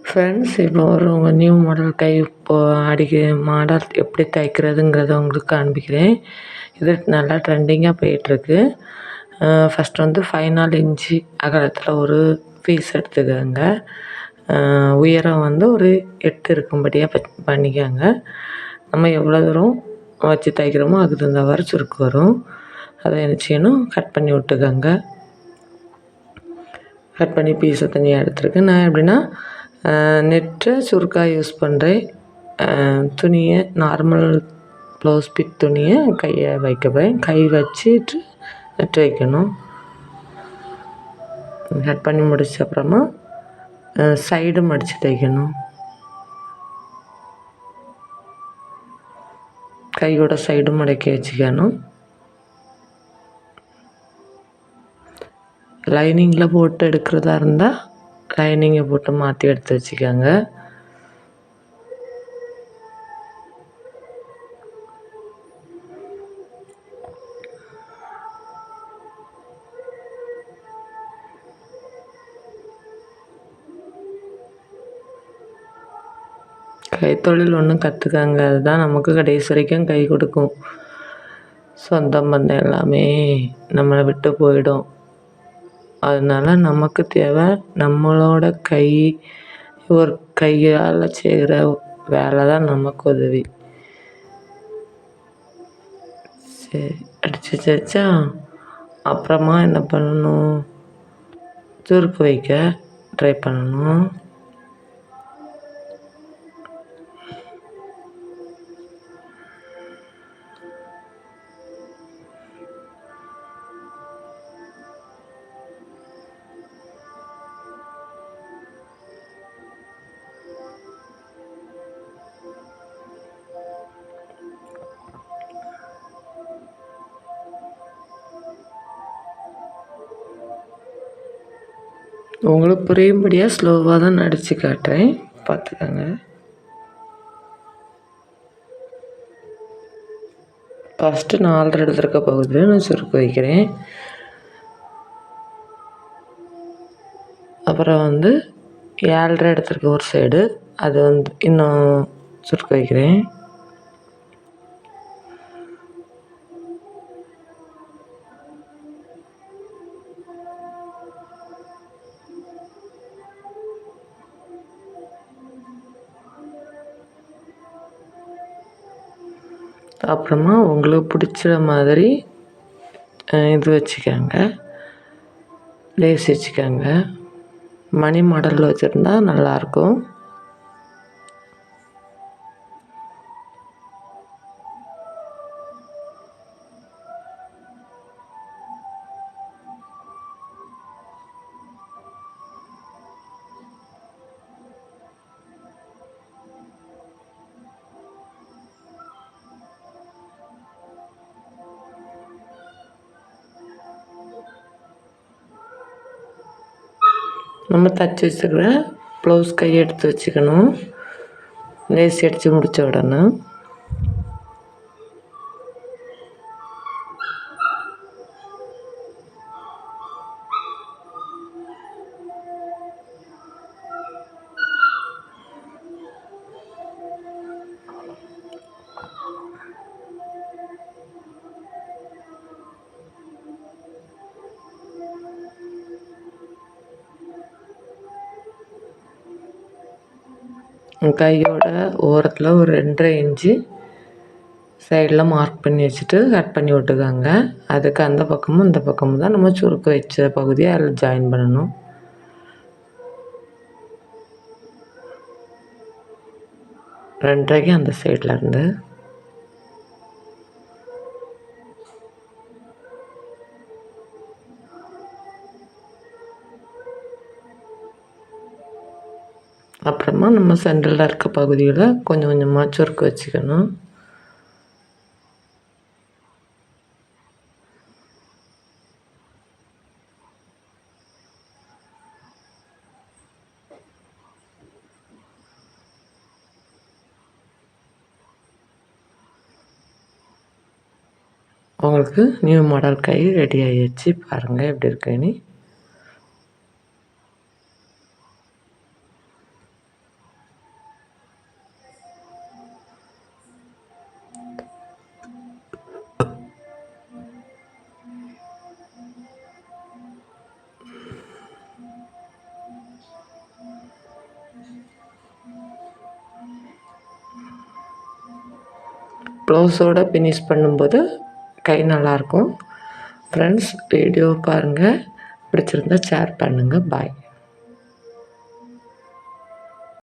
Friends, இப்போ ஒரு new model கை model எப்படி தைக்கிறதுங்கிறத உங்களுக்கு காண்பிக்கிறேன். இது நல்லா ட்ரெண்டிங்காக போயிட்டுருக்கு. ஃபஸ்ட் வந்து 4 இன்ச்சு அகலத்தில் ஒரு பீஸ் எடுத்துக்கோங்க. உயரம் வந்து ஒரு 8 இருக்கும்படியாக பண்ணிக்கோங்க. நம்ம எவ்வளோ தூரம் வச்சு தைக்கிறோமோ அதுக்கு தகுந்தவாறு சுருக்கு வரும். அதை என்ன செய்யணும், கட் பண்ணி விட்டுக்கோங்க. கட் பண்ணி பீஸை தனியாக எடுத்துருக்கு. நான் எப்படின்னா நெட்டை சுருக்காக யூஸ் பண்ணுறேன். துணியை நார்மல் ப்ளவுஸ் பிட் துணியை கையை வைக்க போகிறேன். கை வச்சுட்டு நெட்டு வைக்கணும். கட் பண்ணி முடிச்ச அப்புறமா சைடு மடித்து தைக்கணும். கையோட சைடு மடக்கி வச்சுக்கணும். லைனிங்கில் போட்டு எடுக்கிறதா இருந்தால் லைனிங்கை போட்டு மாற்றி எடுத்து வச்சுக்கோங்க. கைத்தொழில் ஒன்று கற்றுக்காங்க. அதுதான் நமக்கு கடைசி வரைக்கும் கை கொடுக்கும். சொந்தம் பந்தம் எல்லாமே நம்மளை விட்டு போயிடும். அதனால நமக்கு தேவை நம்மளோட ஒரு கையால் செய்கிற வேலை தான் நமக்கு உதவி. சரி, அடித்து வச்சா அப்புறமா என்ன பண்ணணும், சுருக்கு வைக்க ட்ரை பண்ணணும். உங்களுக்கு புரியும்படியாக ஸ்லோவாக தான் நான் அடித்து காட்டுறேன், பார்த்துக்கோங்க. ஃபஸ்ட்டு 4 எடுத்துருக்க பகுதியில் நான் சுருக்கு வைக்கிறேன். அப்புறம் வந்து 7 எடுத்துருக்க ஒரு சைடு, அது வந்து இன்னும் சுருக்கு வைக்கிறேன். அப்புறமா உங்களுக்கு பிடிச்ச மாதிரி இது வச்சுக்கோங்க, லேஸ் வச்சுக்கோங்க. மணி மாடலில் வச்சுருந்தா நல்லாயிருக்கும். நம்ம தைச்சி வச்சுக்கிற ப்ளவுஸ் கை எடுத்து வச்சுக்கணும். லேஸ் அடித்து முடித்த உடனே கையோட ஓரத்தில் ஒரு 2.5 இன்ச்சு சைடில் மார்க் பண்ணி வச்சுட்டு கட் பண்ணி விட்டுக்கோங்க. அதுக்கு அந்த பக்கமும் இந்த பக்கமும் தான் நம்ம சுருக்கு வச்ச பகுதியை அதில் ஜாயின் பண்ணணும். ரெண்டரைக்கு அந்த சைடில் இருந்து அப்புறமா நம்ம சென்டரில் இருக்க பகுதியில் கொஞ்சம் கொஞ்சமாக சுருக்கு வச்சுக்கணும். உங்களுக்கு நியூ மாடல் கை ரெடி ஆகிடுச்சு. பாருங்கள் எப்படி இருக்குன்னு. ப்ளவுஸோடு ஃபினிஷ் பண்ணும்போது கை நல்லாயிருக்கும். ஃப்ரெண்ட்ஸ் வீடியோ பாருங்கள், பிடிச்சிருந்தா ஷேர் பண்ணுங்கள். பாய்.